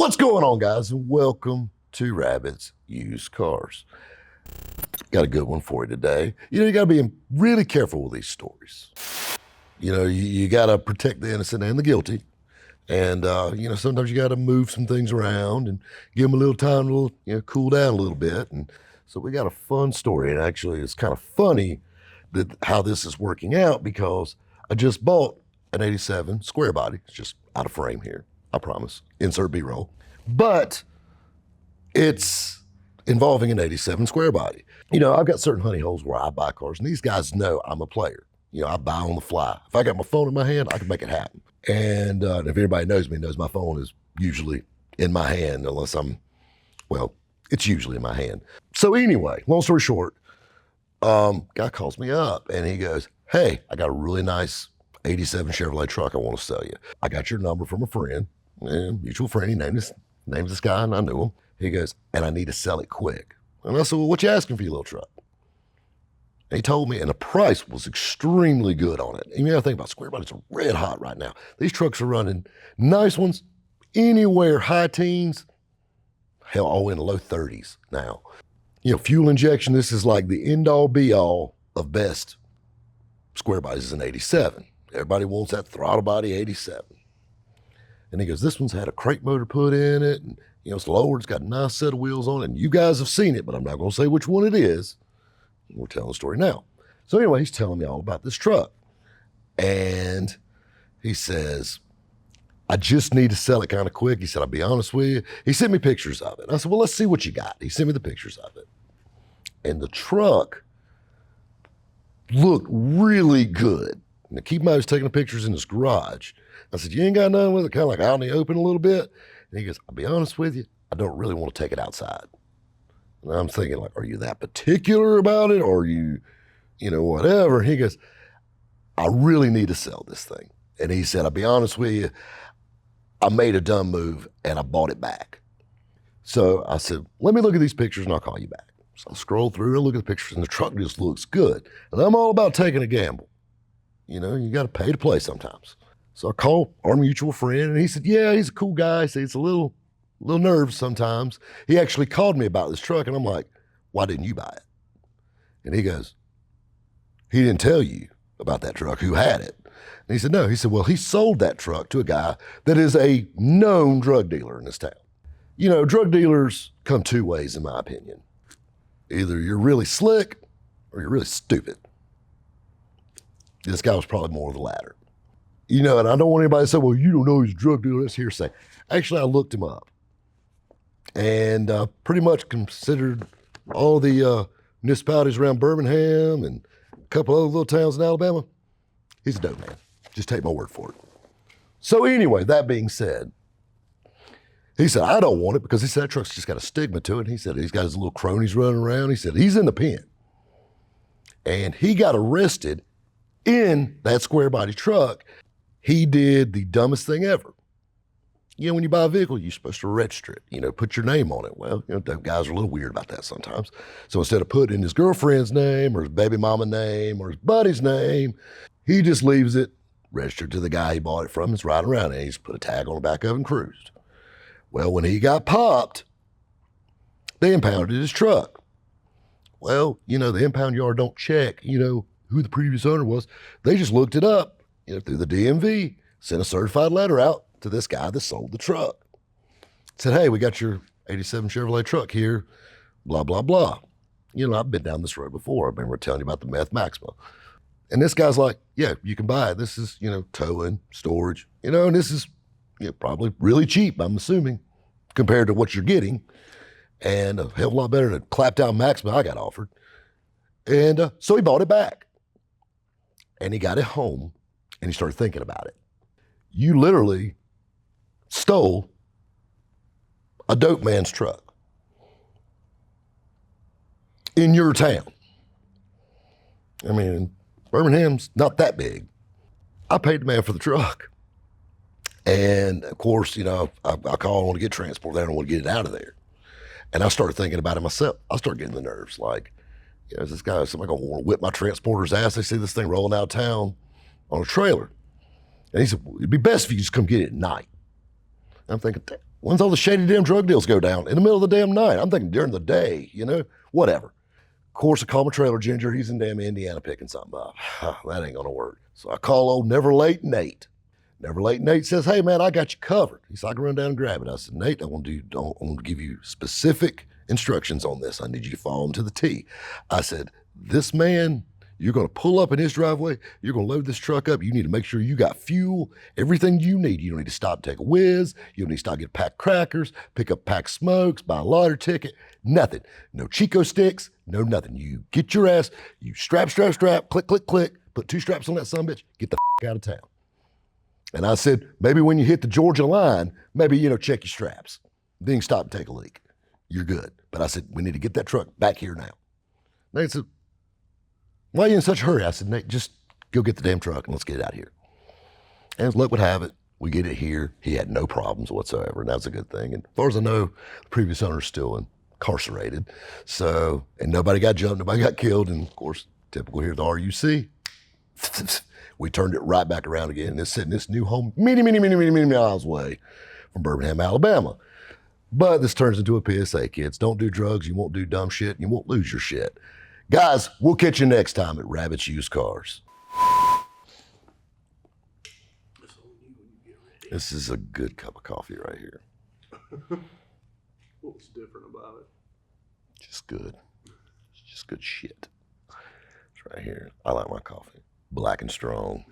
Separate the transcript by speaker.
Speaker 1: What's going on, guys, and welcome to Rabbit's Used Cars. Got a good one for you today. You got to be really careful with these stories. You got to protect the innocent and the guilty. And, sometimes you got to move some things around and give them a little time to cool down a little bit. And so we got a fun story. And actually, it's kind of funny how this is working out because I just bought an 87 square body. It's just out of frame here, I promise. Insert B-roll. But it's involving an 87 square body. I've got certain honey holes where I buy cars, and these guys know I'm a player. I buy on the fly. If I got my phone in my hand, I can make it happen. And if anybody knows me, knows my phone is usually in my hand unless it's usually in my hand. So anyway, long story short, guy calls me up and he goes, "Hey, I got a really nice 87 Chevrolet truck I want to sell you. I got your number from a friend, a mutual friend. He named this guy and I knew him. He goes, and I need to sell it quick." And I said, "Well, what you asking for your little truck?" And he told me, and the price was extremely good on it. And think about square bodies are red hot right now. These trucks are running nice ones, anywhere high teens, hell, all in the low 30s now. Fuel injection, this is like the end all be all of best square bodies is an 87. Everybody wants that throttle body 87. And he goes, "This one's had a crate motor put in it, and it's lowered, it's got a nice set of wheels on it, and you guys have seen it, but I'm not gonna say which one it is." We're telling the story now. So anyway, he's telling me all about this truck. And he says, "I just need to sell it kind of quick." He said, "I'll be honest with you." He sent me pictures of it. I said, "Well, let's see what you got." He sent me the pictures of it. And the truck looked really good. Now, keep in mind, I was taking the pictures in his garage. I said, "You ain't got nothing with it, kind of like out in the open a little bit?" And he goes, "I'll be honest with you, I don't really want to take it outside." And I'm thinking, like, are you that particular about it? Or you whatever? And he goes, "I really need to sell this thing." And he said, "I'll be honest with you, I made a dumb move and I bought it back." So I said, "Let me look at these pictures and I'll call you back." So I scroll through and look at the pictures and the truck just looks good. And I'm all about taking a gamble. You got to pay to play sometimes. So I called our mutual friend and he said, "Yeah, he's a cool guy." He said, "It's a little nerves sometimes." He actually called me about this truck and I'm like, "Why didn't you buy it?" And he goes, "He didn't tell you about that truck, who had it?" And he said, "No." He said, "Well, he sold that truck to a guy that is a known drug dealer in this town." Drug dealers come two ways, in my opinion. Either you're really slick or you're really stupid. This guy was probably more of the latter. And I don't want anybody to say, "Well, you don't know he's a drug dealer, that's hearsay." Actually, I looked him up and pretty much considered all the municipalities around Birmingham and a couple other little towns in Alabama. He's a dope man. Just take my word for it. So anyway, that being said, he said, "I don't want it," because he said that truck's just got a stigma to it. He said he's got his little cronies running around. He said he's in the pen. And he got arrested in that square body truck. He did the dumbest thing ever. When you buy a vehicle, you're supposed to register it, put your name on it. Well, guys are a little weird about that sometimes. So instead of putting his girlfriend's name or his baby mama name or his buddy's name, he just leaves it registered to the guy he bought it from. It's riding around and he's put a tag on the back of it and cruised. Well, when he got popped, they impounded his truck. Well, the impound yard don't check, who the previous owner was. They just looked it up, through the DMV, sent a certified letter out to this guy that sold the truck. Said, "Hey, we got your 87 Chevrolet truck here, blah, blah, blah." I've been down this road before. I remember telling you about the Meth Maxima. And this guy's like, "Yeah, you can buy it. This is, towing, storage, and this is probably really cheap, I'm assuming, compared to what you're getting. And a hell of a lot better than the clapped down Maxima I got offered." And so he bought it back. And he got it home and he started thinking about it. You literally stole a dope man's truck in your town. Birmingham's not that big. I paid the man for the truck. And of course, I call, I want to get transport there, I don't want to get it out of there. And I started thinking about it myself. I started getting the nerves, like, is this guy, somebody gonna want to whip my transporter's ass? They see this thing rolling out of town on a trailer. And he said, "Well, it'd be best if you just come get it at night." And I'm thinking, When's all the shady damn drug deals go down? In the middle of the damn night. I'm thinking during the day, you know, whatever. Of course, I call my trailer ginger. He's in damn Indiana picking something up. That ain't gonna work. So I call old Never Late Nate. Never Late Nate says, hey man, I got you covered. He said, I can run down and grab it. I said, Nate, I want to give you specific instructions on this. I need you to follow them to the T. I said, this man, you're going to pull up in his driveway. You're going to load this truck up. You need to make sure you got fuel, everything you need. You don't need to stop and take a whiz. You don't need to stop and get packed crackers, pick up packed smokes, buy a lottery ticket, nothing. No Chico sticks, no nothing. You get your ass, you strap, click, click, click, put 2 straps on that sumbitch, get the out of town. And I said, maybe when you hit the Georgia line, maybe, check your straps. Then you can stop and take a leak. You're good. But I said, we need to get that truck back here now. Nate said, why are you in such a hurry? I said, Nate, just go get the damn truck and let's get it out of here. And as luck would have it, we get it here. He had no problems whatsoever, and that's a good thing. And as far as I know, the previous owner's still incarcerated. So, and nobody got jumped, nobody got killed. And of course, typical here at the RUC, we turned it right back around again. And it's sitting in this new home many miles away from Birmingham, Alabama. But this turns into a PSA, kids. Don't do drugs, you won't do dumb shit, and you won't lose your shit. Guys, we'll catch you next time at Rabbit's Used Cars. This is a good cup of coffee right here.
Speaker 2: What's different about it?
Speaker 1: Just good. It's just good shit. It's right here. I like my coffee. Black and strong.